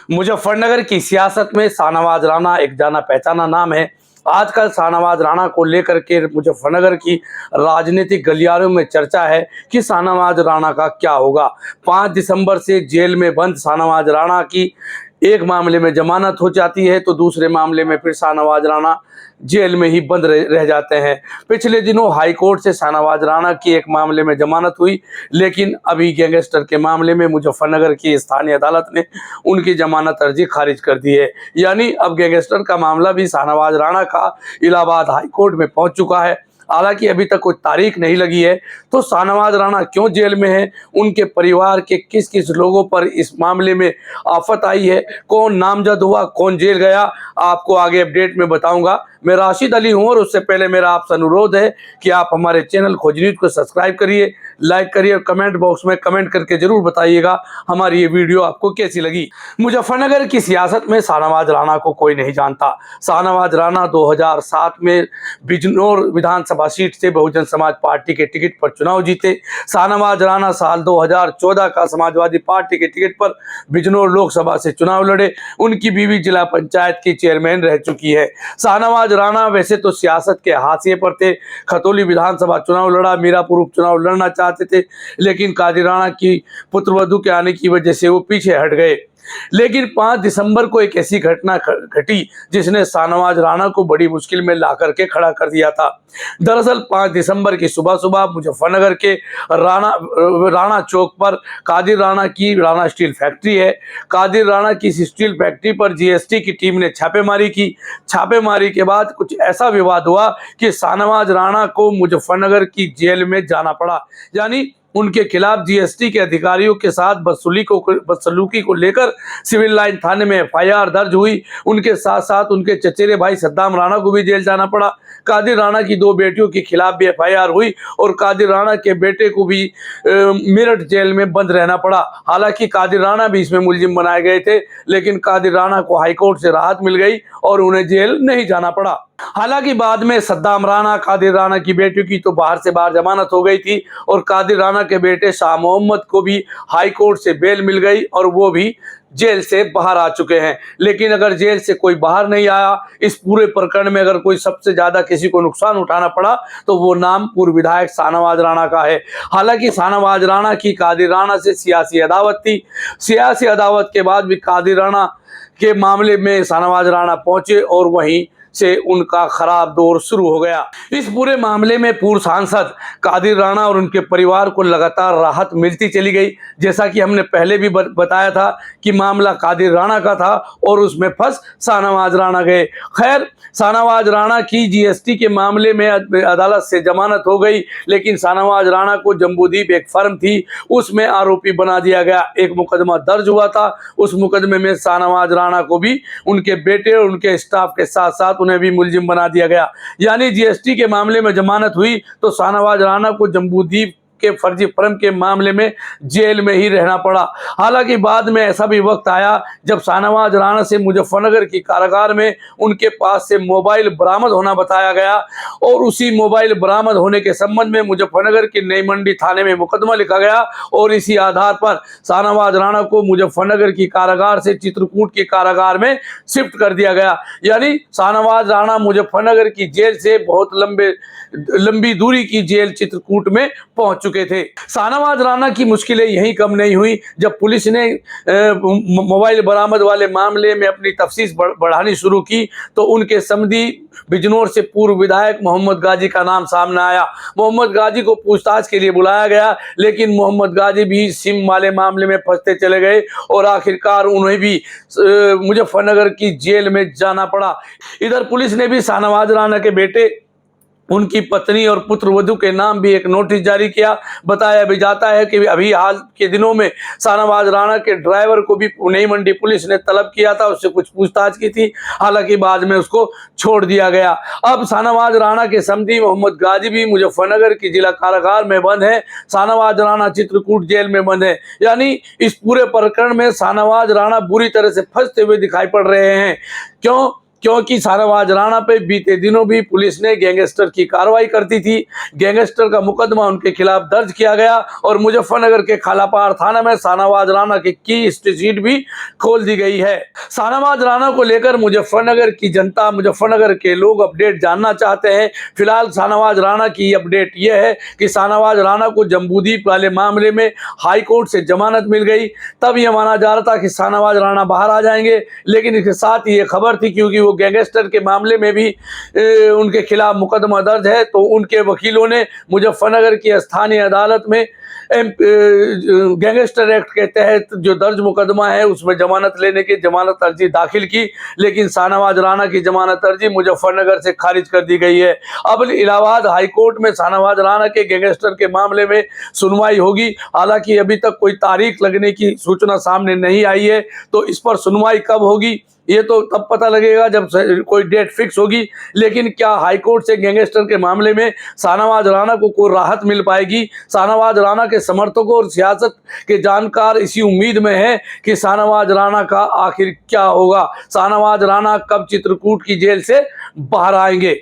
मुजफ्फरनगर की सियासत में शाहनवाज राणा एक जाना पहचाना नाम है। आजकल शाहनवाज राणा को लेकर के मुजफ्फरनगर की राजनीतिक गलियारों में चर्चा है कि शाहनवाज राणा का क्या होगा। 5 दिसंबर से जेल में बंद शाहनवाज राणा की एक मामले में जमानत हो जाती है तो दूसरे मामले में फिर शाहनवाज राणा जेल में ही बंद रह जाते हैं। पिछले दिनों हाई कोर्ट से शाहनवाज राणा की एक मामले में जमानत हुई, लेकिन अभी गैंगस्टर के मामले में मुजफ्फरनगर की स्थानीय अदालत ने उनकी जमानत अर्जी खारिज कर दी है। यानी अब गैंगस्टर का मामला भी शाहनवाज राणा का इलाहाबाद हाई कोर्ट में पहुंच चुका है। हालांकि अभी तक कोई तारीख नहीं लगी है। तो शाहनवाज राणा क्यों जेल में है, उनके परिवार के किस किस लोगों पर इस मामले में आफत आई है, कौन नामजद हुआ, कौन जेल गया, आपको आगे अपडेट में बताऊंगा। मैं राशिद अली हूं और उससे पहले मेरा आपसे अनुरोध है कि आप हमारे चैनल खोज न्यूज को सब्सक्राइब करिए, लाइक करिए और कमेंट बॉक्स में कमेंट करके जरूर बताइएगा हमारी ये वीडियो आपको कैसी लगी। मुजफ्फरनगर की सियासत में शाहनवाज राणा को कोई नहीं जानता। शाहनवाज राणा 2007 में बिजनौर विधानसभा सीट से बहुजन समाज पार्टी के टिकट पर चुनाव जीते। शाहनवाज राणा साल 2014 का समाजवादी पार्टी के टिकट पर बिजनौर लोकसभा से चुनाव लड़े। उनकी बीवी जिला पंचायत की चेयरमैन रह चुकी है। शाहनवाज राणा वैसे तो सियासत के हाशिए पर थे। खतौली विधानसभा चुनाव लड़ा, मीरापुर उपचुनाव लड़ना चाहते थे, लेकिन कादिर राणा की पुत्रवधू के आने की वजह से वो पीछे हट गए। लेकिन 5 दिसंबर को एक ऐसी घटना घटी जिसने शाहनवाज राणा को बड़ी मुश्किल में ला करके खड़ा कर दिया था। दरअसल 5 दिसंबर की सुबह सुबह मुजफ्फरनगर के राणा चौक पर कादिर राणा की राणा स्टील फैक्ट्री है। कादिर राणा की इस स्टील फैक्ट्री पर जीएसटी की टीम ने छापेमारी की। छापेमारी के बाद कुछ ऐसा विवाद हुआ कि शाहनवाज राणा को मुजफ्फरनगर की जेल में जाना पड़ा। यानी उनके खिलाफ जीएसटी के अधिकारियों के साथ बदसलूकी को लेकर सिविल लाइन थाने में एफआईआर दर्ज हुई। उनके साथ साथ उनके चचेरे भाई सद्दाम राणा को भी जेल जाना पड़ा। कादिर राणा की 2 बेटियों के खिलाफ भी एफआईआर हुई और कादिर राणा के बेटे को भी मेरठ जेल में बंद रहना पड़ा। हालांकि कादिर राणा भी इसमें मुलजिम बनाए गए थे, लेकिन कादिर राणा को हाईकोर्ट से राहत मिल गई और उन्हें जेल नहीं जाना पड़ा। हालांकि बाद में सद्दाम राणा, कादिर राणा की बेटियों की तो बाहर से बाहर जमानत हो गई थी और कादिर राणा के बेटे शाह मोहम्मद को भी हाई कोर्ट से बेल मिल गई और वो भी जेल से बाहर आ चुके हैं। लेकिन अगर जेल से कोई बाहर नहीं आया, इस पूरे प्रकरण में अगर कोई सबसे ज्यादा किसी को नुकसान उठाना पड़ा तो वो नाम पूर्व विधायक शाहनवाज राणा का है। हालांकि शाहनवाज राणा की कादिर राणा से सियासी अदावत थी। सियासी अदावत के बाद भी कादिर राणा के मामले में शाहनवाज राणा पहुंचे और वहीं से उनका खराब दौर शुरू हो गया। इस पूरे मामले में पूर्व सांसद कादिर राणा और उनके परिवार को लगातार राहत मिलती चली गई। जैसा कि हमने पहले भी बताया था कि मामला कादिर राणा का था और उसमें फंस शाहनवाज राणा गए। खैर, शाहनवाज राणा की जीएसटी के मामले में अदालत से जमानत हो गई, लेकिन शाहनवाज राणा को जम्बूदीप एक फर्म थी, उसमें आरोपी बना दिया गया। एक मुकदमा दर्ज हुआ था। उस मुकदमे में शाहनवाज राणा को भी उनके बेटे और उनके स्टाफ के साथ साथ उन्हें भी मुलजिम बना दिया गया। यानी जीएसटी के मामले में जमानत हुई तो शाहनवाज राणा को जम्बूदीप के फर्जी फर्म के मामले में जेल में ही रहना पड़ा। हालांकि बाद में ऐसा भी वक्त आया जब शाहनवाज राणा से मुजफ्फरनगर की कारागार में उनके पास से मोबाइल बरामद होना बताया गया और उसी मोबाइल बरामद होने के संबंध में मुजफ्फरनगर की नई मंडी थाने में मुकदमा लिखा गया और इसी आधार पर शाहनवाज राणा को मुजफ्फरनगर की कारागार से चित्रकूट के कारागार में शिफ्ट कर दिया गया। यानी शाहनवाज राणा मुजफ्फरनगर की जेल से बहुत लंबी दूरी की जेल चित्रकूट में पहुंच चुके थे। शाहनवाज राणा की मुश्किलें यहीं कम नहीं हुई जब पुलिस ने मोबाइल बरामद वाले मामले में अपनी तफ्तीश बढ़ानी शुरू की तो उनके समधी बिजनौर से पूर्व विधायक मोहम्मद गाजी का नाम सामने आया। मोहम्मद गाजी को पूछताछ के लिए बुलाया गया, लेकिन मोहम्मद गाजी भी सिम वाले मामले में फंसते चले गए और आखिरकार उन्हें भी मुजफ्फरनगर की जेल में जाना पड़ा। इधर पुलिस ने भी शाहनवाज राणा के बेटे, उनकी पत्नी और पुत्रवधू के नाम भी एक नोटिस जारी किया। बताया भी जाता है कि अभी हाल के दिनों में शाहनवाज राणा के ड्राइवर को भी नई मंडी पुलिस ने तलब किया था, उससे कुछ पूछताछ की थी। हालांकि बाद में उसको छोड़ दिया गया। अब शाहनवाज राणा के समधी मोहम्मद गाजी भी मुजफ्फरनगर की जिला कारागार में बंद है। शाहनवाज राणा चित्रकूट जेल में बंद है। यानी इस पूरे प्रकरण में शाहनवाज राणा बुरी तरह से फंसते हुए दिखाई पड़ रहे हैं। क्यों? क्योंकि शाहनवाज राणा पे बीते दिनों भी पुलिस ने गैंगस्टर की कार्रवाई करती थी। गैंगस्टर का मुकदमा उनके खिलाफ दर्ज किया गया और मुजफ्फरनगर के खालापार थाना में शाहनवाज राणा की शीट भी खोल दी गई है। शाहनवाज राणा को लेकर मुजफ्फरनगर की जनता, मुजफ्फरनगर के लोग अपडेट जानना चाहते हैं। फिलहाल शाहनवाज राणा की अपडेट यह है कि शाहनवाज राणा को जम्बूदीप वाले मामले में हाई कोर्ट से जमानत मिल गई। तब यह माना जा रहा था कि शाहनवाज राणा बाहर आ जाएंगे, लेकिन इसके साथ ही ये खबर थी, क्योंकि वो गैंगस्टर के मामले में भी उनके खिलाफ मुकदमा दर्ज है, तो उनके वकीलों ने मुजफ्फरनगर की स्थानीय अदालत में गैंगस्टर एक्ट के तहत जो दर्ज मुकदमा है उसमें जमानत लेने की जमानत अर्जी दाखिल की, लेकिन शाहनवाज राणा की जमानत अर्जी मुजफ्फरनगर से खारिज कर दी गई है। अब इलाहाबाद हाई कोर्ट में शाहनवाज राणा के गैंगस्टर के मामले में सुनवाई होगी। हालांकि अभी तक कोई तारीख लगने की सूचना सामने नहीं आई है, तो इस पर सुनवाई कब होगी ये तो तब पता लगेगा जब कोई डेट फिक्स होगी। लेकिन क्या हाईकोर्ट से गैंगस्टर के मामले में शाहनवाज राणा को कोई राहत मिल पाएगी? शाहनवाज राणा के समर्थकों और सियासत के जानकार इसी उम्मीद में हैं कि शाहनवाज राणा का आखिर क्या होगा, शाहनवाज राणा कब चित्रकूट की जेल से बाहर आएंगे।